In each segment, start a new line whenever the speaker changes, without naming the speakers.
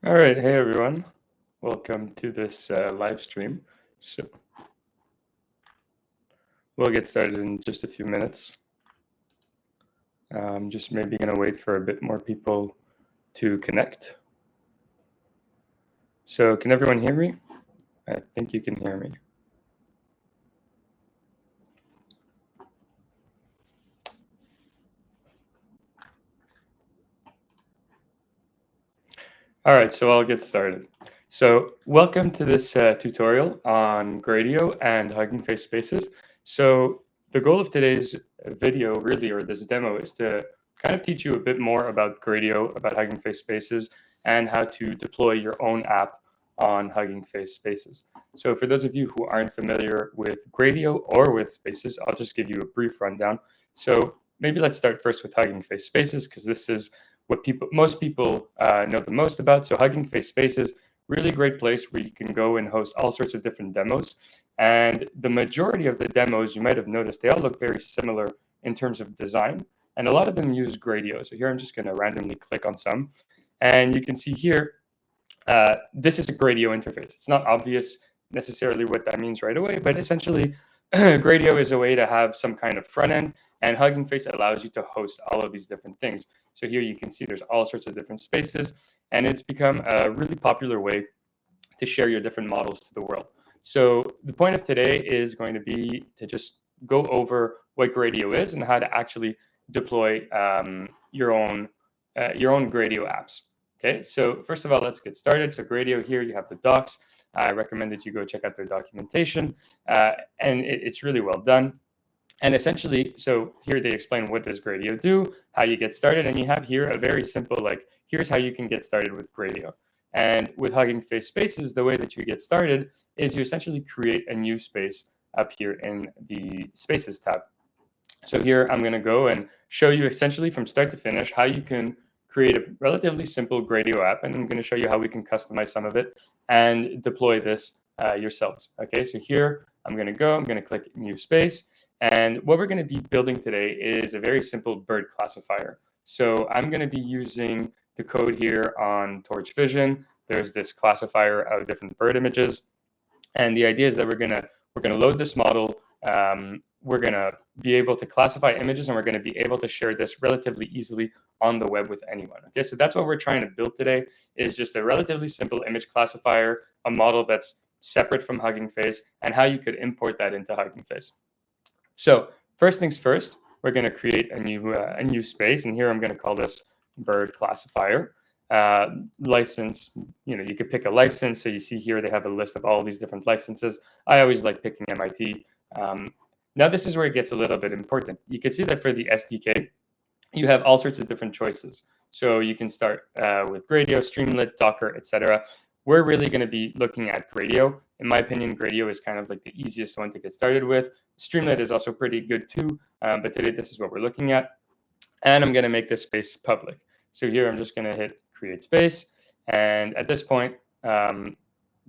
All right, hey everyone. Welcome to this live stream. So we'll get started in just a few minutes. Just maybe going to wait for a bit more people to connect. So can everyone hear me? I think you can hear me. All right, so I'll get started. So welcome to this tutorial on gradio and Hugging Face spaces. So the goal of today's video really, or this demo, is to kind of teach you a bit more about gradio, about Hugging Face spaces, and how to deploy your own app on Hugging Face spaces. So for those of you who aren't familiar with gradio or with spaces, I'll just give you a brief rundown. So maybe let's start first with Hugging Face spaces, because this is what most people know the most about. So Hugging Face spaces, really great place where you can go and host all sorts of different demos. And the majority of the demos, you might have noticed, they all look very similar in terms of design. And a lot of them use gradio. So here I'm just going to randomly click on some. And you can see here, this is a gradio interface. It's not obvious necessarily what that means right away, but essentially gradio is a way to have some kind of front end, and Hugging Face allows you to host all of these different things. So here you can see there's all sorts of different spaces, and it's become a really popular way to share your different models to the world. So the point of today is going to be to just go over what gradio is and how to actually deploy your own gradio apps. Okay, so first of all, let's get started. So gradio, here you have the docs. I recommend that you go check out their documentation, and it's really well done. And essentially, so here they explain what does gradio do, how you get started, and you have here a very simple, like, here's how you can get started with gradio. And with Hugging Face Spaces, the way that you get started is you essentially create a new space up here in the Spaces tab. So here I'm going to go and show you essentially from start to finish how you can create a relatively simple gradio app, and I'm going to show you how we can customize some of it and deploy this yourselves. Okay, so here I'm going to click new space, and what we're going to be building today is a very simple bird classifier. So I'm going to be using the code here on torchvision. There's this classifier of different bird images, and the idea is that we're gonna load this model. We're gonna be able to classify images, and we're gonna be able to share this relatively easily on the web with anyone. Okay, so that's what we're trying to build today, is just a relatively simple image classifier, a model that's separate from Hugging Face, and how you could import that into Hugging Face. So first things first, we're gonna create a new space, and here I'm gonna call this bird classifier. License, you could pick a license. So you see here they have a list of all these different licenses. I always like picking MIT. Now this is where it gets a little bit important. You can see that for the SDK, you have all sorts of different choices. So you can start with gradio, Streamlit, Docker, etc. We're really going to be looking at gradio. In my opinion, gradio is kind of like the easiest one to get started with. Streamlit is also pretty good too, but today this is what we're looking at. And I'm going to make this space public. So here I'm just going to hit create space. And at this point,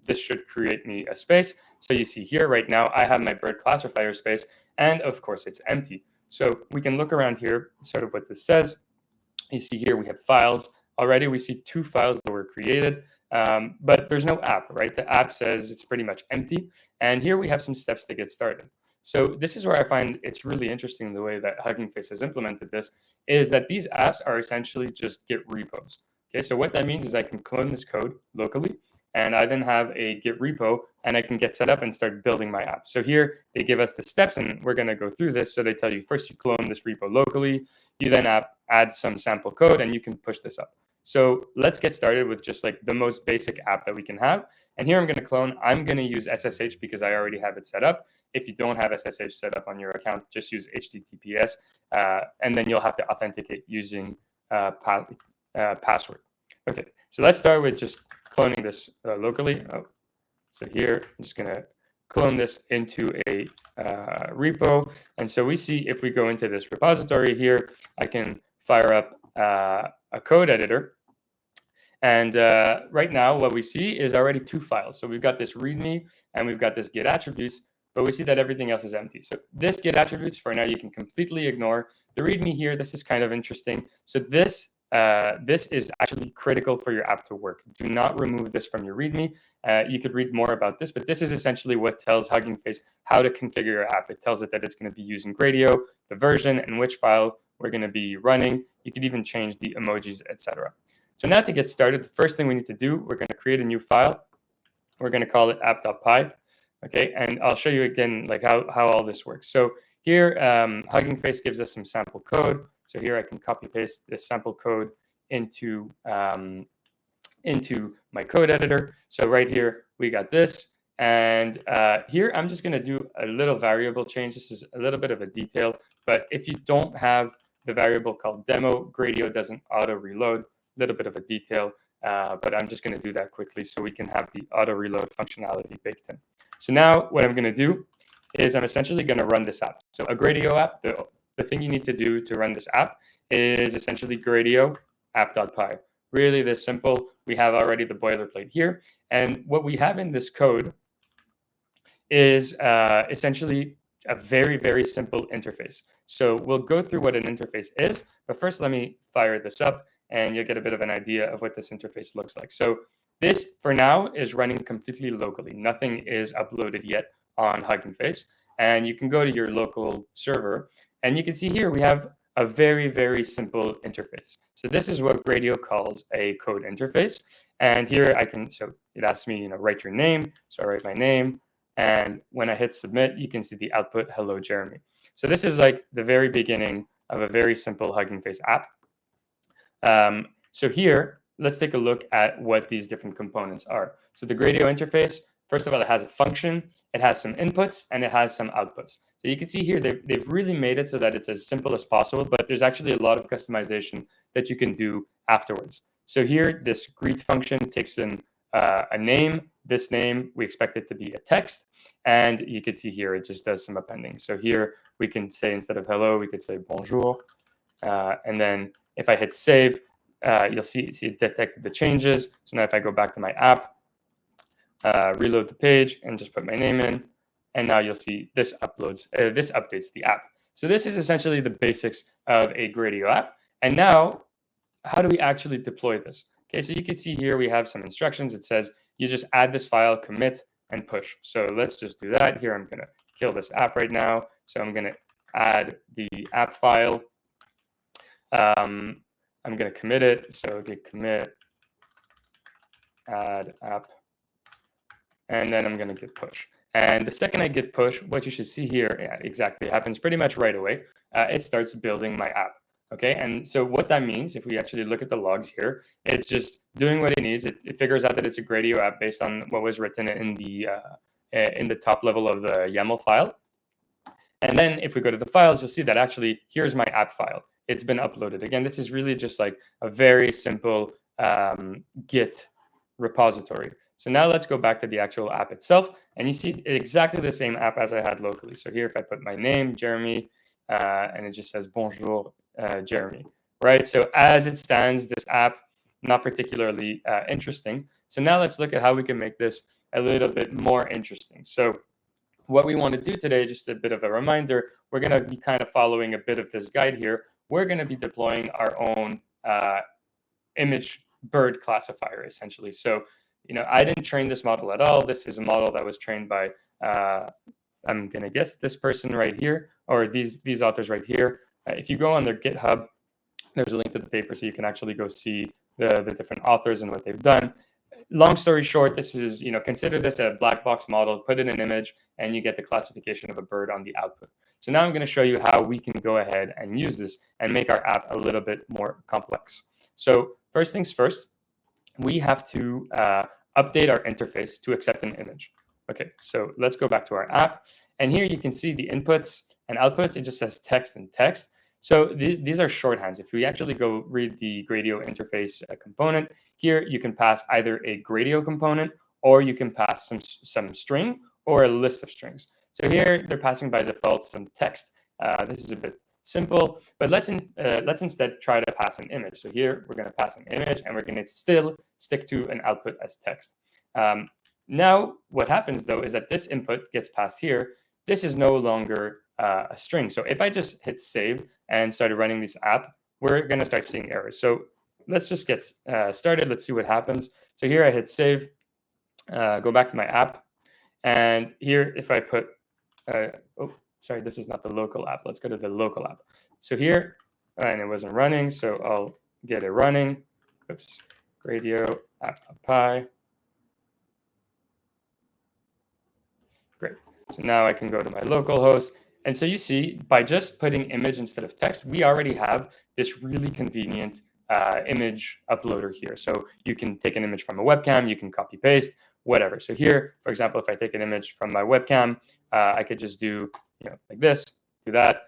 this should create me a space. So you see here right now, I have my bird classifier space, and of course it's empty. So we can look around here, sort of what this says. You see here we have files. Already we see 2 files that were created, but there's no app, right? The app says it's pretty much empty. And here we have some steps to get started. So this is where I find it's really interesting the way that Hugging Face has implemented this, is that these apps are essentially just Git repos. Okay, so what that means is I can clone this code locally, and I then have a Git repo, and I can get set up and start building my app. So here they give us the steps, and we're going to go through this. So they tell you first you clone this repo locally, you then add some sample code, and you can push this up. So let's get started with just like the most basic app that we can have. And here I'm going to clone. I'm going to use SSH because I already have it set up. If you don't have SSH set up on your account, just use HTTPS, and then you'll have to authenticate using password. Okay, so let's start with just cloning this locally. So here, I'm just going to clone this into a repo. And so we see if we go into this repository here, I can fire up a code editor. And right now, what we see is already 2 files. So we've got this README and we've got this Git attributes, but we see that everything else is empty. So this Git attributes, for now, you can completely ignore. The README here, this is kind of interesting. So this this is actually critical for your app to work. Do not remove this from your README. You could read more about this, but this is essentially what tells Hugging Face how to configure your app. It tells it that it's going to be using Gradio, the version, and which file we're going to be running. You could even change the emojis, etc. So now to get started, the first thing we need to do, we're going to create a new file. We're going to call it app.py. Okay, and I'll show you again like how all this works. So here, Hugging Face gives us some sample code. So here I can copy paste this sample code into my code editor. So right here we got this, and here I'm just going to do a little variable change. This is a little bit of a detail, but if you don't have the variable called demo, Gradio doesn't auto reload. A little bit of a detail, but I'm just going to do that quickly so we can have the auto reload functionality baked in. So now what I'm going to do is I'm essentially going to run this app. So a Gradio app, the thing you need to do to run this app is essentially Gradio app.py. Really this simple. We have already the boilerplate here. And what we have in this code is essentially a very, very simple interface. So we'll go through what an interface is, but first let me fire this up and you'll get a bit of an idea of what this interface looks like. So this, for now, is running completely locally. Nothing is uploaded yet on Hugging Face. And you can go to your local server, and you can see here we have a very, very simple interface. So this is what Gradio calls a code interface. And here I can, so it asks me, write your name. So I write my name. And when I hit submit, you can see the output, hello, Jeremy. So this is like the very beginning of a very simple Hugging Face app. So here, let's take a look at what these different components are. So the Gradio interface, first of all, it has a function, it has some inputs, and it has some outputs. So you can see here, they've really made it so that it's as simple as possible, but there's actually a lot of customization that you can do afterwards. So here, this greet function takes in a name. This name, we expect it to be a text. And you can see here, it just does some appending. So here, we can say, instead of hello, we could say bonjour. And then if I hit save, you'll see it detected the changes. So now if I go back to my app, reload the page and just put my name in, and now you'll see this uploads, this updates the app. So this is essentially the basics of a Gradio app. And now, how do we actually deploy this? Okay, so you can see here we have some instructions. It says you just add this file, commit, and push. So let's just do that. Here I'm going to kill this app right now. So I'm going to add the app file. I'm going to commit it. So git commit, add app, and then I'm going to git push. And the second I git push, what you should see here exactly happens pretty much right away. It starts building my app. Okay, and so what that means, if we actually look at the logs here, it's just doing what it needs. It figures out that it's a Gradio app based on what was written in the top level of the YAML file. And then if we go to the files, you'll see that actually here's my app file. It's been uploaded. Again, this is really just like a very simple Git repository. So now let's go back to the actual app itself, and you see exactly the same app as I had locally. So here, if I put my name, Jeremy, and it just says bonjour, Jeremy, right? So as it stands, this app, not particularly interesting. So now let's look at how we can make this a little bit more interesting. So what we want to do today, just a bit of a reminder, we're going to be kind of following a bit of this guide here. We're going to be deploying our own image bird classifier, essentially. So, I didn't train this model at all. This is a model that was trained by, I'm going to guess, this person right here, or these authors right here. If you go on their GitHub, there's a link to the paper, so you can actually go see the different authors and what they've done. Long story short, this is, consider this a black box model, put in an image, and you get the classification of a bird on the output. So now I'm going to show you how we can go ahead and use this and make our app a little bit more complex. So first things first, we have to update our interface to accept an image. Okay, so let's go back to our app. And here you can see the inputs and outputs. It just says text and text. So these are shorthands. If we actually go read the Gradio interface component, here you can pass either a Gradio component, or you can pass some string or a list of strings. So here they're passing by default some text. This is a bit simple, but let's instead try to pass an image. So here we're going to pass an image, and we're going to still stick to an output as text. Now what happens though is that this input gets passed here. This is no longer a string. So if I just hit save and started running this app, we're going to start seeing errors. So let's just get started. Let's see what happens. So here I hit save, go back to my app. And here, if I put, oh, sorry, this is not the local app. Let's go to the local app. So here, and it wasn't running, so I'll get it running. Oops, gradio app.py. Great. So now I can go to my local host. And so you see, by just putting image instead of text, we already have this really convenient image uploader here. So you can take an image from a webcam, you can copy paste, whatever. So here, for example, if I take an image from my webcam, I could just do like this, do that.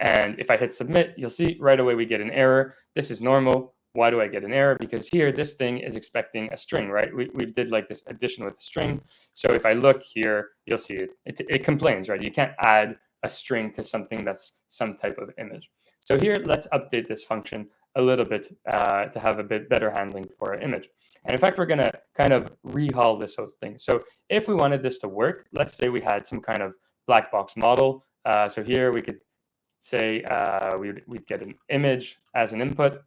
And if I hit submit, you'll see right away we get an error. This is normal. Why do I get an error? Because here, this thing is expecting a string, right? We did like this addition with a string. So if I look here, you'll see it complains, right? You can't add a string to something that's some type of image. So here, let's update this function a little bit to have a bit better handling for our image. And in fact, we're going to kind of rehaul this whole thing. So if we wanted this to work, let's say we had some kind of black box model. So here we could say we'd get an image as an input.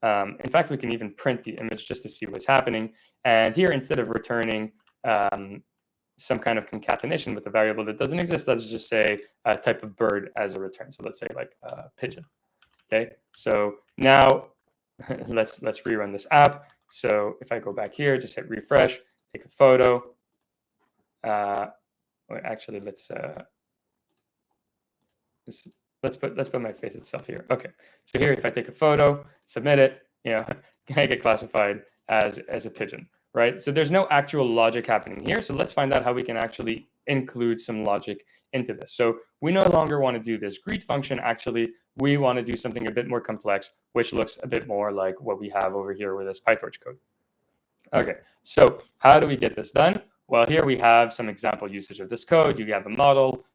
In fact, we can even print the image just to see what's happening. And here, instead of returning some kind of concatenation with a variable that doesn't exist, let's just say a type of bird as a return. So let's say like pigeon. Okay, so now let's rerun this app. So if I go back here, just hit refresh, take a photo. Actually, let's put my face itself here. Okay, so here, if I take a photo, submit it, I get classified as a pigeon, right? So there's no actual logic happening here. So let's find out how we can actually include some logic into this. So we no longer want to do this greet function. Actually, we want to do something a bit more complex, which looks a bit more like what we have over here with this PyTorch code. Okay, so how do we get this done? Well, here we have some example usage of this code. You have a model.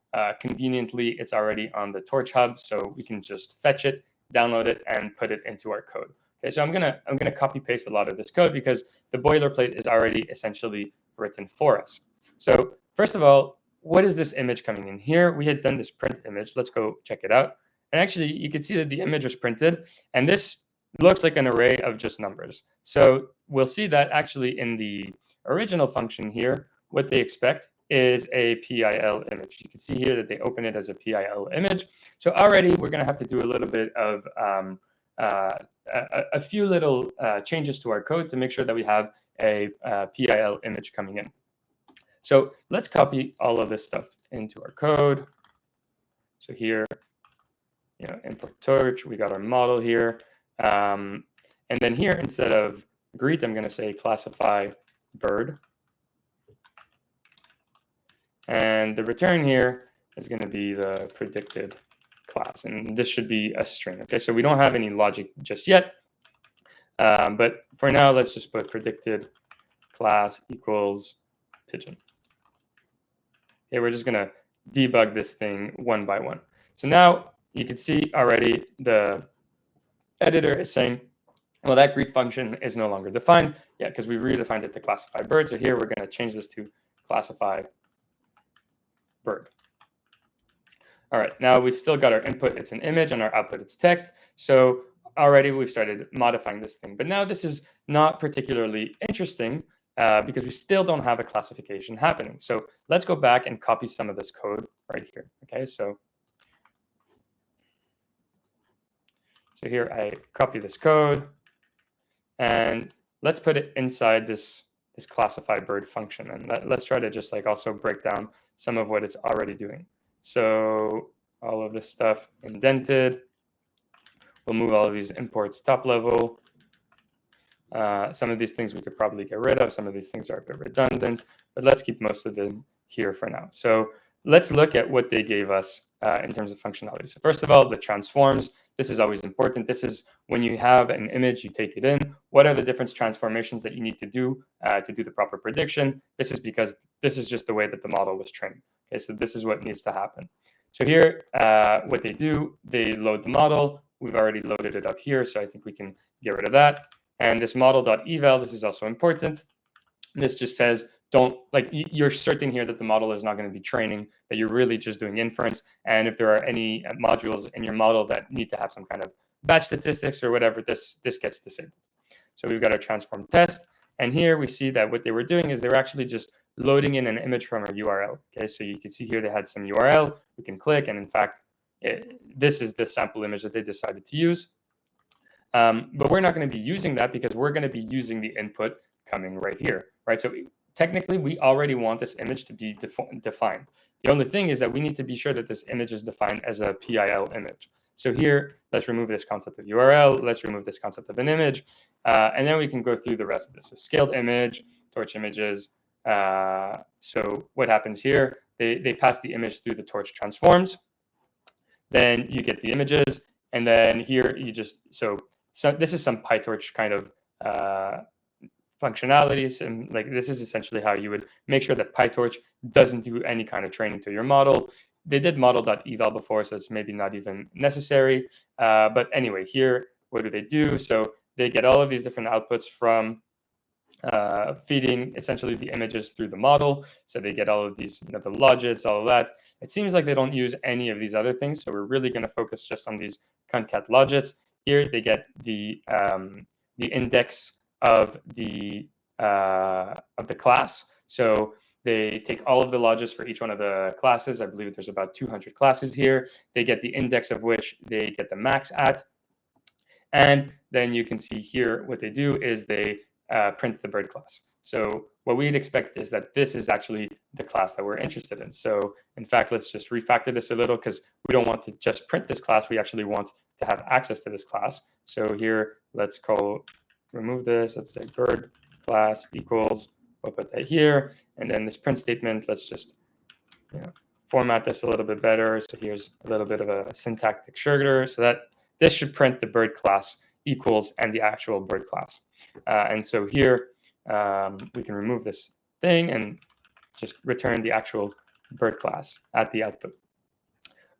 Conveniently, it's already on the Torch Hub, so we can just fetch it, download it, and put it into our code. Okay, so I'm gonna copy paste a lot of this code because the boilerplate is already essentially written for us. So first of all, what is this image coming in here? We had done this print image. Let's go check it out. And actually, you can see that the image was printed, and this looks like an array of just numbers. So we'll see that actually in the original function here, what they expect is a PIL image. You can see here that they open it as a PIL image. So already we're going to have to do a little bit of a few little changes to our code to make sure that we have a PIL image coming in. So let's copy all of this stuff into our code. So here, import torch, we got our model here. And then here, instead of greet, I'm going to say classify bird. And the return here is going to be the predicted class. And this should be a string. Okay, so we don't have any logic just yet. But for now, let's just put predicted class equals pigeon. Okay, we're just going to debug this thing one by one. So now you can see already the editor is saying, well, that greet function is no longer defined. Yeah, because we redefined it to classify bird. So here we're going to change this to classify bird. All right, now we've still got our input, it's an image, and our output, it's text. So already we've started modifying this thing. But now this is not particularly interesting because we still don't have a classification happening. So let's go back and copy some of this code right here. Okay, so here I copy this code, and let's put it inside this classify bird function. And let's try to just like also break down some of what it's already doing. So all of this stuff indented. We'll move all of these imports top level. Some of these things we could probably get rid of. Some of these things are a bit redundant, but let's keep most of them here for now. So let's look at what they gave us in terms of functionality. So first of all, the transforms. This is always important. This is when you have an image, you take it in. What are the different transformations that you need to do the proper prediction? This is because this is just the way that the model was trained. Okay, so this is what needs to happen. So here, what they do, they load the model. We've already loaded it up here, so I think we can get rid of that. And this model.eval, this is also important. This just says, you're certain here that the model is not going to be training, that you're really just doing inference. And if there are any modules in your model that need to have some kind of batch statistics or whatever, this gets disabled. So we've got our transform test. And here we see that what they were doing is they were actually just loading in an image from a URL. Okay, so you can see here they had some URL. We can click, and in fact, this is the sample image that they decided to use. But we're not going to be using that because we're going to be using the input coming right here, right? So technically, we already want this image to be defined. The only thing is that we need to be sure that this image is defined as a PIL image. So here, let's remove this concept of URL. Let's remove this concept of an image. And then we can go through the rest of this. So scaled image, torch images. So what happens here, they pass the image through the torch transforms. Then you get the images. And then here you just, so this is some PyTorch kind of functionalities. And like this is essentially how you would make sure that PyTorch doesn't do any kind of training to your model. They did model.eval before, so it's maybe not even necessary. But anyway, here, what do they do? So they get all of these different outputs from feeding essentially the images through the model. So they get all of these, the logits, all of that. It seems like they don't use any of these other things. So we're really going to focus just on these concat logits. Here they get the index of the class. So they take all of the logits for each one of the classes. I believe there's about 200 classes here. They get the index of which they get the max at. And then you can see here what they do is they print the bird class. So what we'd expect is that this is actually the class that we're interested in. So in fact, let's just refactor this a little because we don't want to just print this class. We actually want to have access to this class. So here, let's remove this. Let's say bird class equals, we'll put that here. And then this print statement, let's just format this a little bit better. So here's a little bit of a syntactic sugar so that this should print the bird class equals and the actual bird class. And so here we can remove this thing and just return the actual bird class at the output.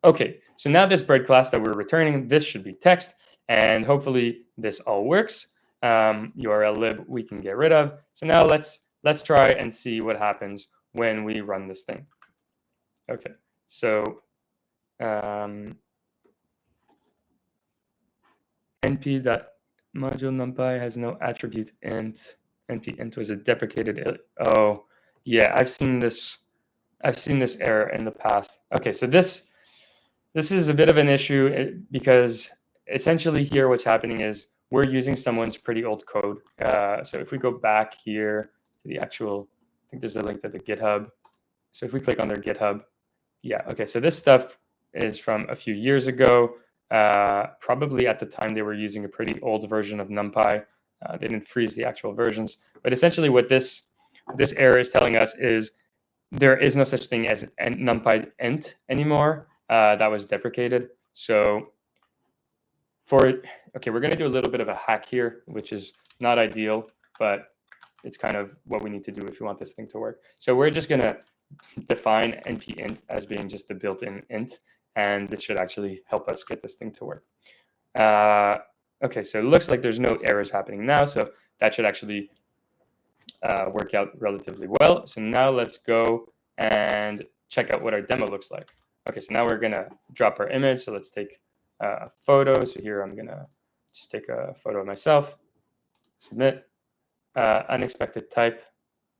Okay, so now this bird class that we're returning, this should be text, and hopefully this all works. URL lib we can get rid of. So now let's try and see what happens when we run this thing. Okay, so np.module numpy has no attribute int. Np int was a deprecated. Oh, yeah, I've seen this error in the past. Okay, so this is a bit of an issue because essentially here what's happening is we're using someone's pretty old code. So if we go back here to the actual, I think there's a link to the GitHub. So if we click on their GitHub, yeah, okay, so this stuff is from a few years ago. Probably at the time they were using a pretty old version of NumPy. They didn't freeze the actual versions. But essentially what this error is telling us is there is no such thing as NumPy int anymore. That was deprecated. So okay, we're going to do a little bit of a hack here, which is not ideal, but it's kind of what we need to do if we want this thing to work. So we're just going to define np_int as being just the built-in int, and this should actually help us get this thing to work. Okay, so it looks like there's no errors happening now, so that should actually work out relatively well. So now let's go and check out what our demo looks like. Okay, so now we're going to drop our image. So let's take a photo. So here I'm going to just take a photo of myself, submit, unexpected type,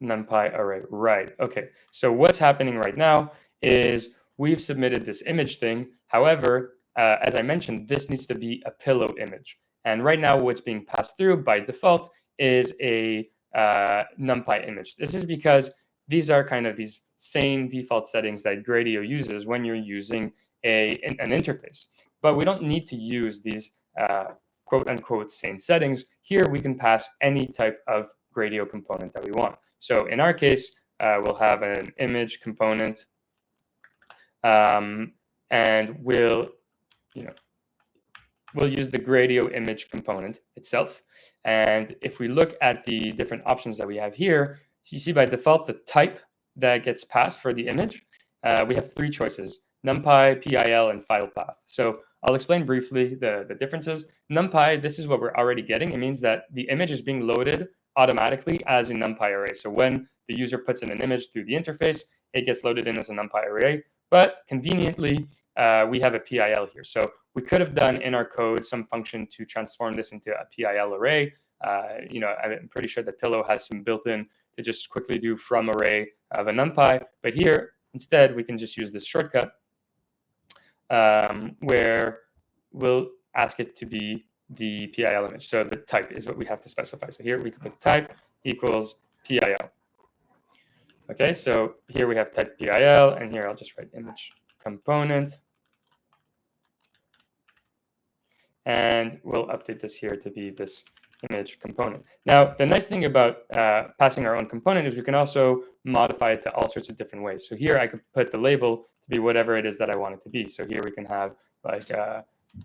NumPy array. Right, okay. So what's happening right now is we've submitted this image thing. However, as I mentioned, this needs to be a pillow image. And right now what's being passed through by default is a NumPy image. This is because these are kind of these same default settings that Gradio uses when you're using an interface. But we don't need to use these quote unquote same settings. Here we can pass any type of Gradio component that we want. So in our case, we'll have an image component, and we'll use the Gradio image component itself. And if we look at the different options that we have here, so you see by default the type that gets passed for the image, we have three choices: NumPy, PIL, and file path. So I'll explain briefly the differences. NumPy, this is what we're already getting. It means that the image is being loaded automatically as a NumPy array. So when the user puts in an image through the interface, it gets loaded in as a NumPy array. But conveniently, we have a PIL here. So we could have done in our code some function to transform this into a PIL array. I'm pretty sure that Pillow has some built-in to just quickly do from array of a NumPy. But here, instead, we can just use this shortcut where we'll ask it to be the PIL image. So the type is what we have to specify. So here we can put type equals PIL. Okay, so here we have type PIL, and here I'll just write image component. And we'll update this here to be this image component. Now, the nice thing about passing our own component is we can also modify it to all sorts of different ways. So here I could put the label to be whatever it is that I want it to be. So here we can have like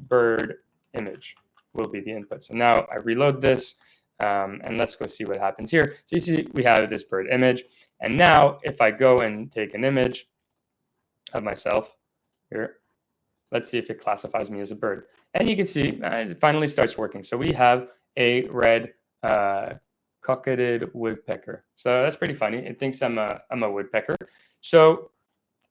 bird image will be the input. So now I reload this, and let's go see what happens here. So you see we have this bird image. And now if I go and take an image of myself here, let's see if it classifies me as a bird. And you can see it finally starts working. So we have a red cockaded woodpecker. So that's pretty funny. It thinks I'm a woodpecker. So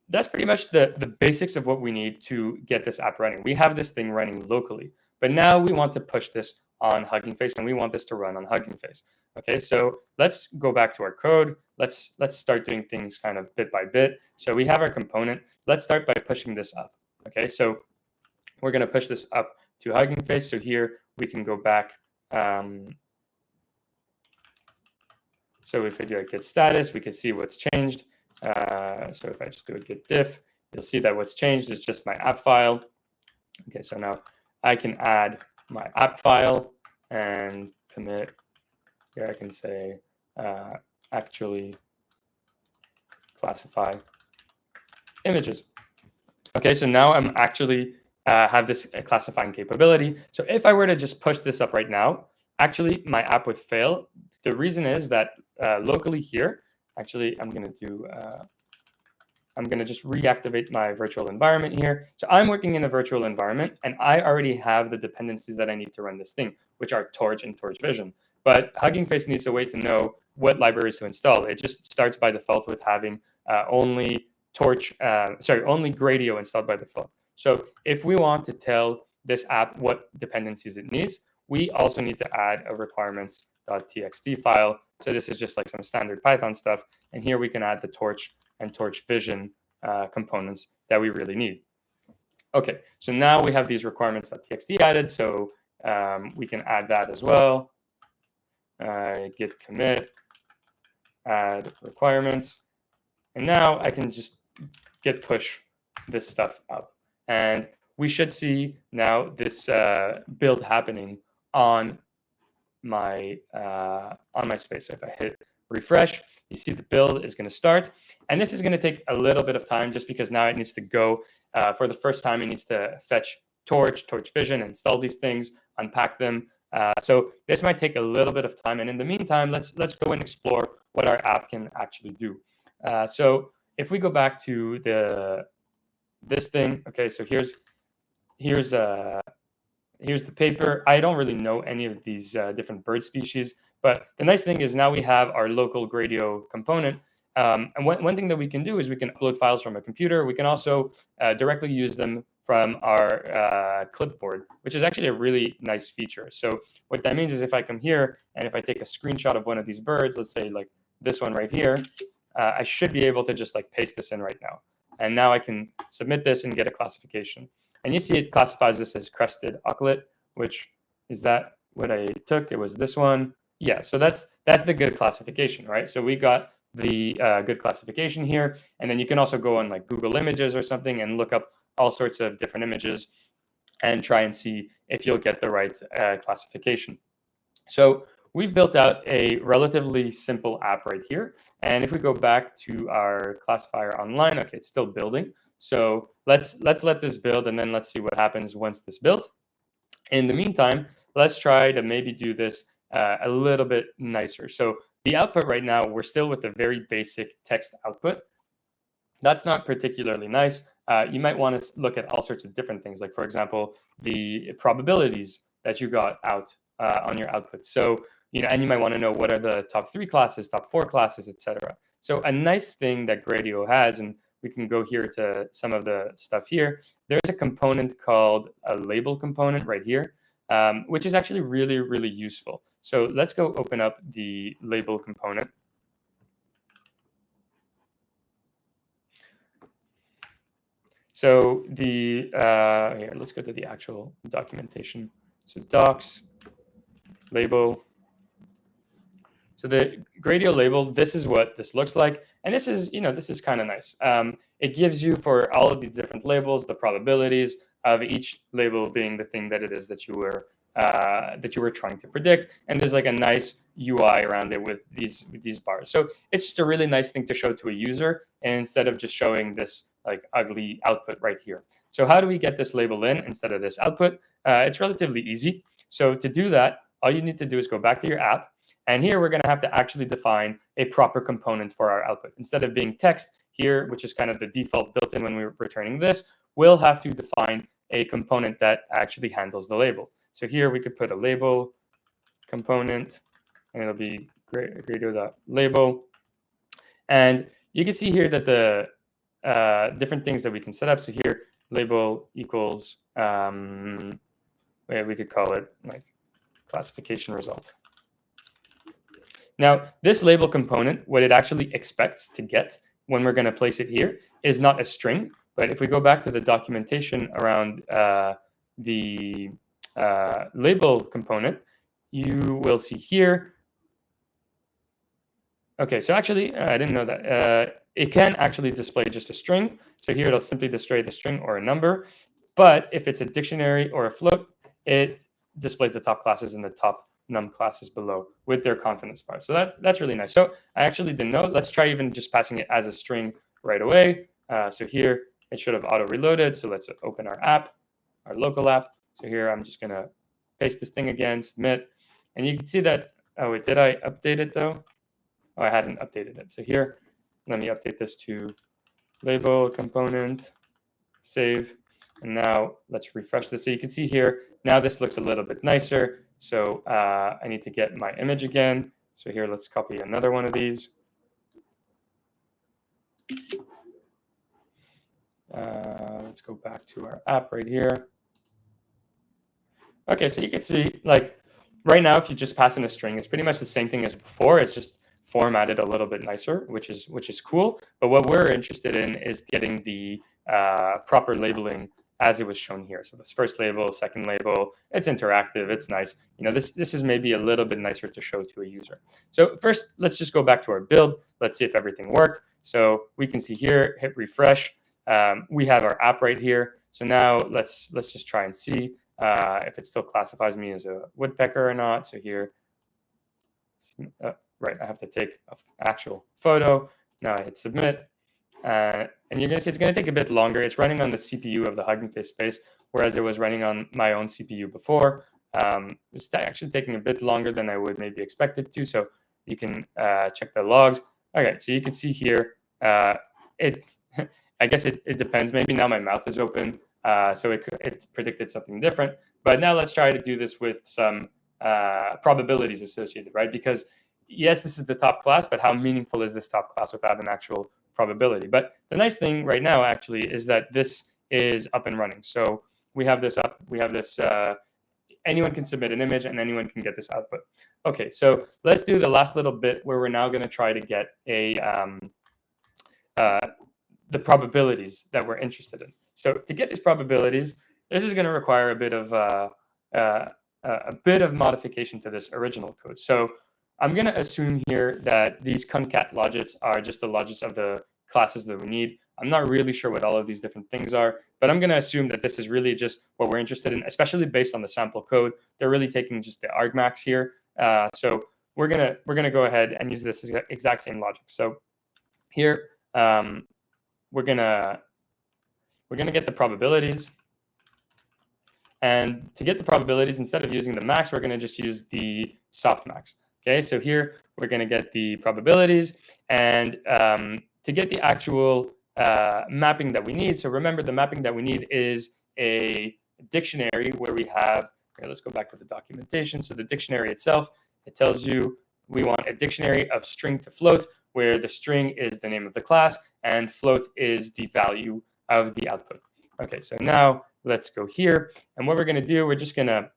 that's pretty much the basics of what we need to get this app running. We have this thing running locally, but now we want to push this on Hugging Face, and we want this to run on Hugging Face. Okay, so let's go back to our code. Let's start doing things kind of bit by bit. So we have our component. Let's start by pushing this up. Okay, so we're going to push this up to Hugging Face. So here we can go back. So if I do a git status, we can see what's changed. So if I just do a git diff, you'll see that what's changed is just my app file. Okay, so now I can add my app file and commit. Here I can say actually classify images. Okay, so now I'm actually have this classifying capability. So if I were to just push this up right now, actually my app would fail. The reason is that locally here, actually I'm going to just reactivate my virtual environment here. So I'm working in a virtual environment, and I already have the dependencies that I need to run this thing, which are torch and torchvision. But Hugging Face needs a way to know what libraries to install. It just starts by default with having only gradio installed by default. So if we want to tell this app what dependencies it needs, we also need to add a requirements.txt file. So this is just like some standard Python stuff. And here we can add the torch and torchvision components that we really need. Okay, so now we have these requirements.txt added. So we can add that as well. Git commit, add requirements. And now I can just git push this stuff up. And we should see now this build happening on my space. So if I hit refresh, you see the build is going to start. And this is going to take a little bit of time just because now it needs to go. For the first time, it needs to fetch torchvision, install these things, unpack them. So this might take a little bit of time. And in the meantime, let's go and explore what our app can actually do. So if we go back to this thing, okay, so here's the paper. I don't really know any of these different bird species, but the nice thing is now we have our local gradio component. And one thing that we can do is we can upload files from a computer. We can also directly use them from our clipboard, which is actually a really nice feature. So what that means is if I come here and if I take a screenshot of one of these birds, let's say like this one right here, I should be able to just like paste this in right now. And now I can submit this and get a classification. And you see it classifies this as crested auklet, which is that what I took? It was this one. Yeah, so that's the good classification, right? So we got the good classification here. And then you can also go on like Google Images or something and look up all sorts of different images and try and see if you'll get the right classification. So we've built out a relatively simple app right here. And if we go back to our classifier online, okay, it's still building. So let's let this build, and then let's see what happens once this built. In the meantime, let's try to maybe do this a little bit nicer. So the output right now, we're still with the very basic text output. That's not particularly nice. You might want to look at all sorts of different things, like, for example, the probabilities that you got out on your output. So, and you might want to know what are the top 3 classes, top 4 classes, etc. So a nice thing that Gradio has, and we can go here to some of the stuff here. There's a component called a label component right here, which is actually really, really useful. So let's go open up the label component. So the here, let's go to the actual documentation. So docs, label. So the gradio label, this is what this looks like. And this is, this is kind of nice. It gives you, for all of these different labels, the probabilities of each label being the thing that it is that you were trying to predict. And there's like a nice UI around it with these bars. So it's just a really nice thing to show to a user, and instead of just showing this like ugly output right here. So how do we get this label in instead of this output? It's relatively easy. So to do that, all you need to do is go back to your app. And here we're going to have to actually define a proper component for our output. Instead of being text here, which is kind of the default built in when we're returning this, we'll have to define a component that actually handles the label. So here we could put a label component, and it'll be gradio.label. And you can see here that the different things that we can set up. So here, label equals, we could call it like classification result. Now, this label component, what it actually expects to get when we're going to place it here is not a string, but if we go back to the documentation around the label component, you will see here. Okay, so actually, I didn't know that. It can actually display just a string. So here it'll simply display the string or a number. But if it's a dictionary or a float, it displays the top classes and the top num classes below with their confidence bar. So that's really nice. So I actually didn't know. Let's try even just passing it as a string right away. So here it should have auto reloaded. So let's open our app, our local app. So here I'm just gonna paste this thing again, submit, and you can see that. Oh wait, did I update it though? Oh, I hadn't updated it. So here, let me update this to label component, save, and now let's refresh this. So you can see here now this looks a little bit nicer. So I need to get my image again. So here, let's copy another one of these. Let's go back to our app right here. Okay, so you can see, like, right now, if you just pass in a string, it's pretty much the same thing as before. It's just formatted a little bit nicer, which is cool. But what we're interested in is getting the proper labeling as it was shown here. So this first label, second label, it's interactive, it's nice. This is maybe a little bit nicer to show to a user. So first, let's just go back to our build. Let's see if everything worked. So we can see here, hit refresh. We have our app right here. So now let's just try and see if it still classifies me as a woodpecker or not. So here, right, I have to take an actual photo. Now I hit submit. And you're going to see it's going to take a bit longer. It's running on the CPU of the Hugging Face space, whereas it was running on my own CPU before. It's actually taking a bit longer than I would maybe expect it to. So you can check the logs. Okay, so you can see here, I guess it depends. Maybe now my mouth is open, so it predicted something different. But now let's try to do this with some probabilities associated, right? Because yes, this is the top class, but how meaningful is this top class without an actual probability? But the nice thing right now actually is that this is up and running. So we have this up, we have this, anyone can submit an image and anyone can get this output. Okay, so let's do the last little bit where we're now going to try to get the probabilities that we're interested in. So to get these probabilities, this is going to require a bit of modification to this original code. So I'm going to assume here that these concat logits are just the logits of the classes that we need. I'm not really sure what all of these different things are, but I'm going to assume that this is really just what we're interested in, especially based on the sample code. They're really taking just the argmax here. So we're gonna go ahead and use this exact same logic. So here we're gonna get the probabilities. And to get the probabilities, instead of using the max, we're going to just use the softmax. Okay, so here we're going to get the probabilities, and to get the actual mapping that we need. So remember, the mapping that we need is a dictionary where we have, here, let's go back to the documentation. So the dictionary itself, it tells you we want a dictionary of string to float where the string is the name of the class and float is the value of the output. Okay, so now let's go here. And what we're going to do, we're just going to,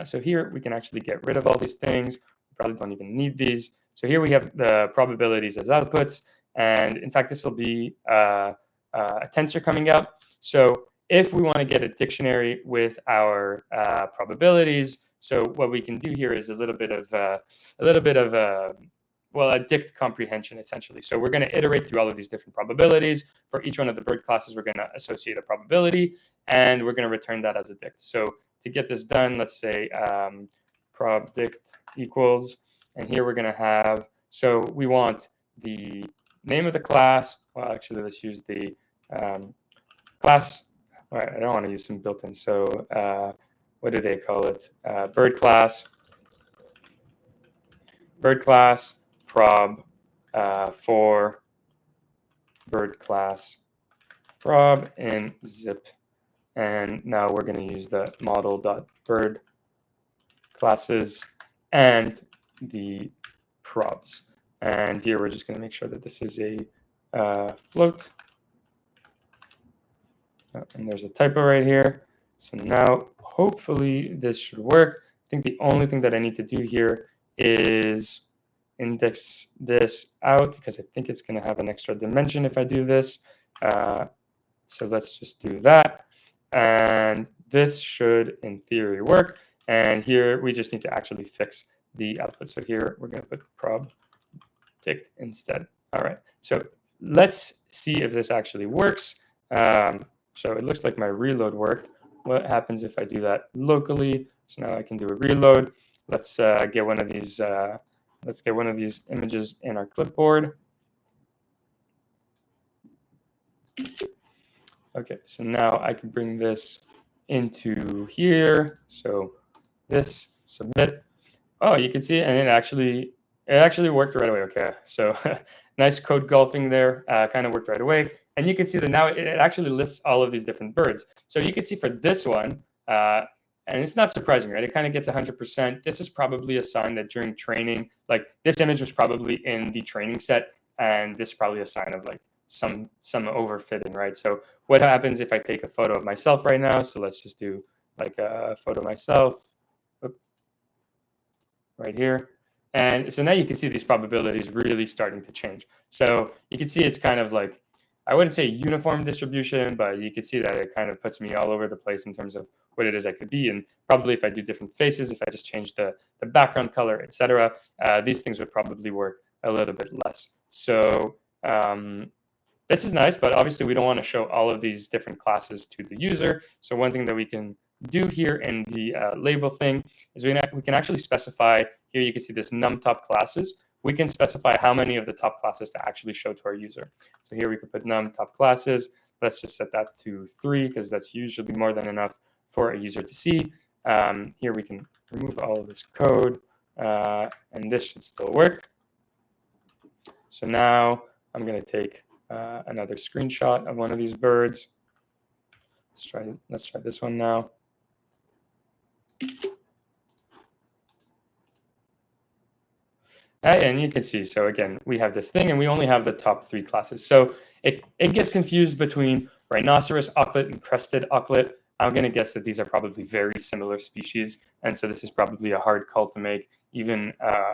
so here we can actually get rid of all these things. We probably don't even need these. So here we have the probabilities as outputs. And in fact, this will be a tensor coming out. So if we want to get a dictionary with our probabilities, so what we can do here is a little bit of well, a dict comprehension essentially. So we're going to iterate through all of these different probabilities. For each one of the bird classes, we're going to associate a probability, and we're going to return that as a dict. So to get this done, let's say prob dict equals, and here we're going to have, so we want the name of the class. Well, actually, let's use the class. All right, I don't want to use some built-in. So what do they call it? Bird class prob for bird class prob in zip. And now we're going to use the model.bird classes and the probs. And here we're just going to make sure that this is a float. And there's a typo right here. So now hopefully this should work. I think the only thing that I need to do here is index this out, because I think it's going to have an extra dimension if I do this. So let's just do that. And this should, in theory, work. And here we just need to actually fix the output. So here we're going to put prob dict instead. All right. So let's see if this actually works. So it looks like my reload worked. What happens if I do that locally? So now I can do a reload. Let's get one of these. Let's get one of these images in our clipboard. Okay, so now I can bring this into here. So this submit. Oh, you can see it, and it actually worked right away. Okay, so nice code golfing there. Kind of worked right away. And you can see that now it actually lists all of these different birds. So you can see for this one, and it's not surprising, right? It kind of gets 100%. This is probably a sign that during training, like this image was probably in the training set, and this is probably a sign of like some overfitting, right? So what happens if I take a photo of myself right now? So let's just do like a photo of myself right here. And so now you can see these probabilities really starting to change. So you can see it's kind of like, I wouldn't say uniform distribution, but you can see that it kind of puts me all over the place in terms of what it is I could be. And probably if I do different faces, if I just change the background color, etc., these things would probably work a little bit less. So this is nice, but obviously we don't want to show all of these different classes to the user. So one thing that we can do here in the label thing is we can actually specify, here you can see this num top classes. We can specify how many of the top classes to actually show to our user. So here we could put num top classes. Let's just set that to 3, because that's usually more than enough for a user to see. Here we can remove all of this code, and this should still work. So now I'm going to take another screenshot of one of these birds. Let's try this one now. And you can see, so again, we have this thing, and we only have the top 3 classes. So it gets confused between rhinoceros auklet and crested auklet. I'm going to guess that these are probably very similar species, and so this is probably a hard call to make, even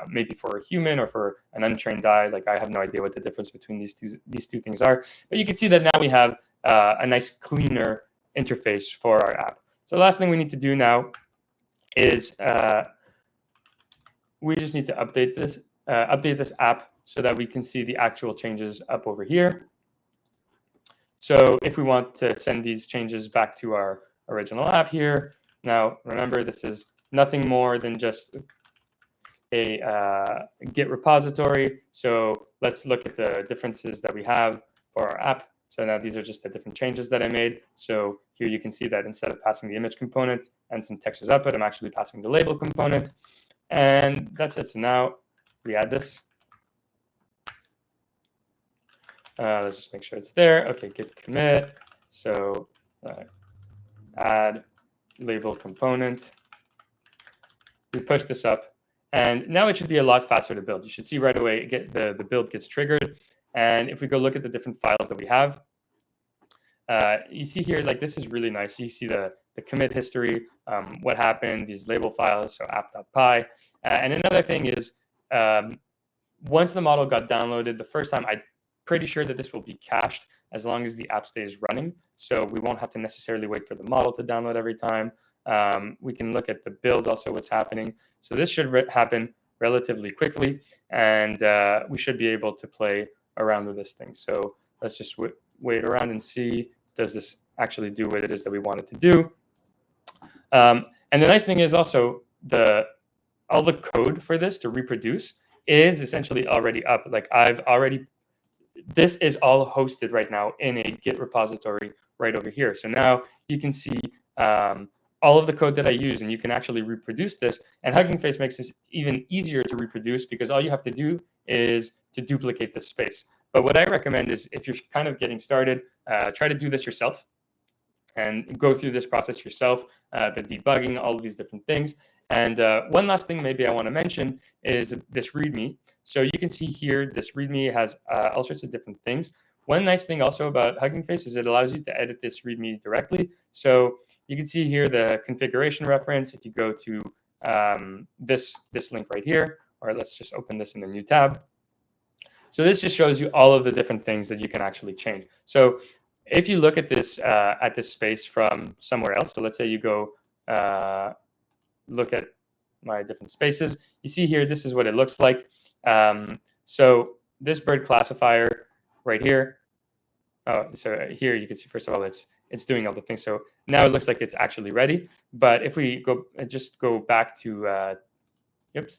maybe for a human or for an untrained eye. Like, I have no idea what the difference between these two things are. But you can see that now we have a nice, cleaner interface for our app. So the last thing we need to do now is we just need to update this app so that we can see the actual changes up over here. So if we want to send these changes back to our original app here, now remember, this is nothing more than just a Git repository. So let's look at the differences that we have for our app. So now these are just the different changes that I made. So here you can see that instead of passing the image component and some text as output, I'm actually passing the label component. And that's it. So now we add this. Let's just make sure it's there. Okay, git commit. So add label component. We push this up, And now it should be a lot faster to build. You should see right away the build gets triggered. And if we go look at the different files that we have, you see here, like, this is really nice. You see the commit history, what happened, these label files, so app.py. And another thing is, once the model got downloaded the first time, I'm pretty sure that this will be cached as long as the app stays running. So we won't have to necessarily wait for the model to download every time. We can look at the build, also what's happening. So this should happen relatively quickly, and we should be able to play around with this thing. So let's just wait around and see, does this actually do what it is that we want it to do? And the nice thing is also all the code for this to reproduce is essentially already up. Like, this is all hosted right now in a Git repository right over here. So now you can see all of the code that I use, and you can actually reproduce this. And Hugging Face makes this even easier to reproduce because all you have to do is to duplicate the space. But what I recommend is, if you're kind of getting started, try to do this yourself and go through this process yourself, the debugging, all of these different things. And one last thing maybe I want to mention is this README. So you can see here, this README has all sorts of different things. One nice thing also about Hugging Face is it allows you to edit this README directly. So you can see here the configuration reference. If you go to this link right here, or let's just open this in a new tab. So this just shows you all of the different things that you can actually change. So if you look at this space from somewhere else, so let's say you go look at my different spaces, you see here, this is what it looks like. So this bird classifier right here, so here you can see, first of all, it's doing all the things. So now it looks like it's actually ready. But if we go back to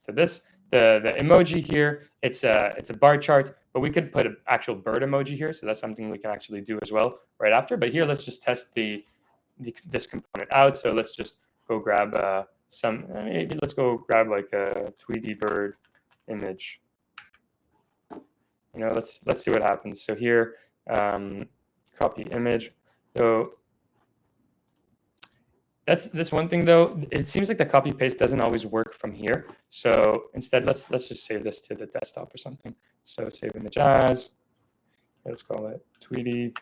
this, the emoji here, it's a bar chart, but we could put an actual bird emoji here. So that's something we can actually do as well right after. But here, let's just test this component out. So let's just go grab maybe let's go grab like a Tweety bird image. Let's see what happens. So here, copy image. So that's this one thing though. It seems like the copy paste doesn't always work from here. So instead, let's just save this to the desktop or something. So save image as, let's call it Tweety.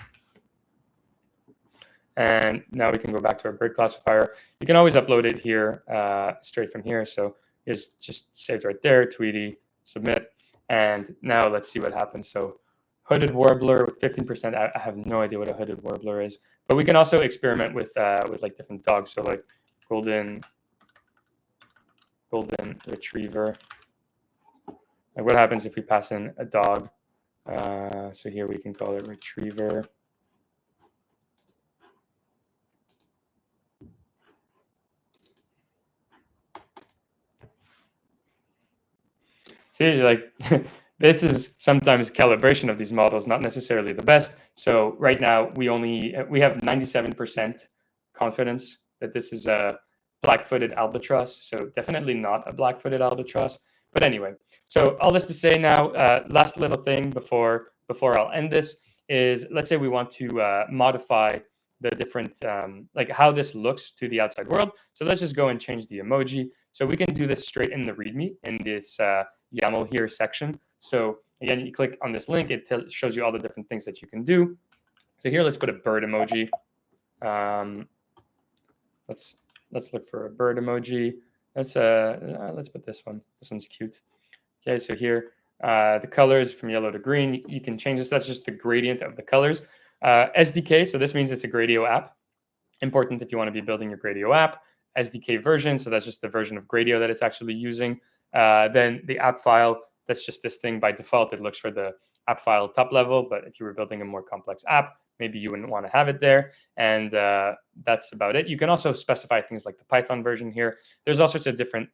And now we can go back to our bird classifier. You can always upload it here straight from here. So it's just saved right there, Tweety, submit. And now let's see what happens. So hooded warbler with 15%. I have no idea what a hooded warbler is, but we can also experiment with like different dogs. So like golden retriever. Like, what happens if we pass in a dog? So here we can call it retriever. See, like this is sometimes calibration of these models, not necessarily the best. So right now we have 97% confidence that this is a black-footed albatross. So definitely not a black-footed albatross. But anyway, so all this to say now, last little thing before I'll end this is, let's say we want to modify the different, like how this looks to the outside world. So let's just go and change the emoji. So we can do this straight in the README in this YAML here section. So again, you click on this link, it shows you all the different things that you can do. So here, let's put a bird emoji. Let's look for a bird emoji. Let's put this one. This one's cute. Okay, so here, the colors from yellow to green, you can change this. That's just the gradient of the colors. SDK, so this means it's a Gradio app. Important if you want to be building your Gradio app. SDK version, so that's just the version of Gradio that it's actually using. Then the app file, that's just this thing. By default, it looks for the app file top level, but if you were building a more complex app, maybe you wouldn't want to have it there. And that's about it. You can also specify things like the Python version here. There's all sorts of different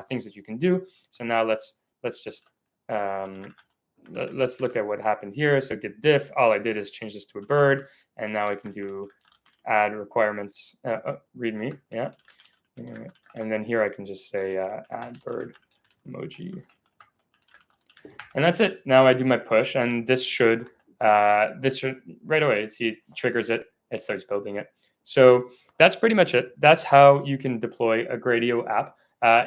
things that you can do. So now let's look at what happened here. So git diff, all I did is change this to a bird, and now I can do add requirements, readme, yeah. And then here I can just say add bird emoji. And that's it. Now I do my push, and this should right away, see, it triggers it, it starts building it. So that's pretty much it. That's how you can deploy a Gradio app.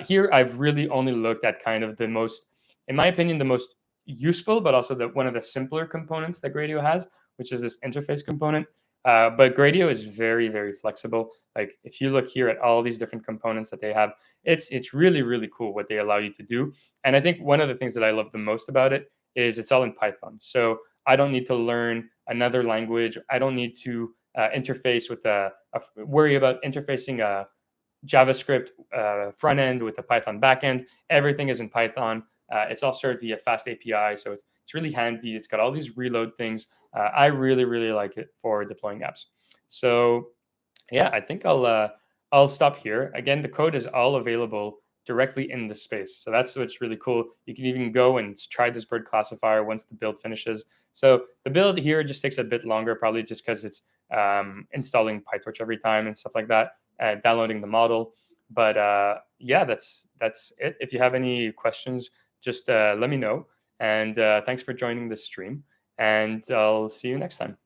Here, I've really only looked at kind of the most, in my opinion, the most useful, but also one of the simpler components that Gradio has, which is this interface component. But Gradio is very, very flexible. Like if you look here at all these different components that they have, it's really, really cool what they allow you to do. And I think one of the things that I love the most about it is it's all in Python. So I don't need to learn another language. I don't need to interface with worry about interfacing a JavaScript front end with a Python backend. Everything is in Python. It's all served via fast API, so it's really handy. It's got all these reload things. I really, really like it for deploying apps. So yeah, I think I'll stop here. Again, the code is all available directly in the space. So that's what's really cool. You can even go and try this bird classifier once the build finishes. So the build here just takes a bit longer, probably just because it's installing PyTorch every time and stuff like that, downloading the model. But yeah, that's it. If you have any questions, just let me know. And thanks for joining this stream. And I'll see you next time.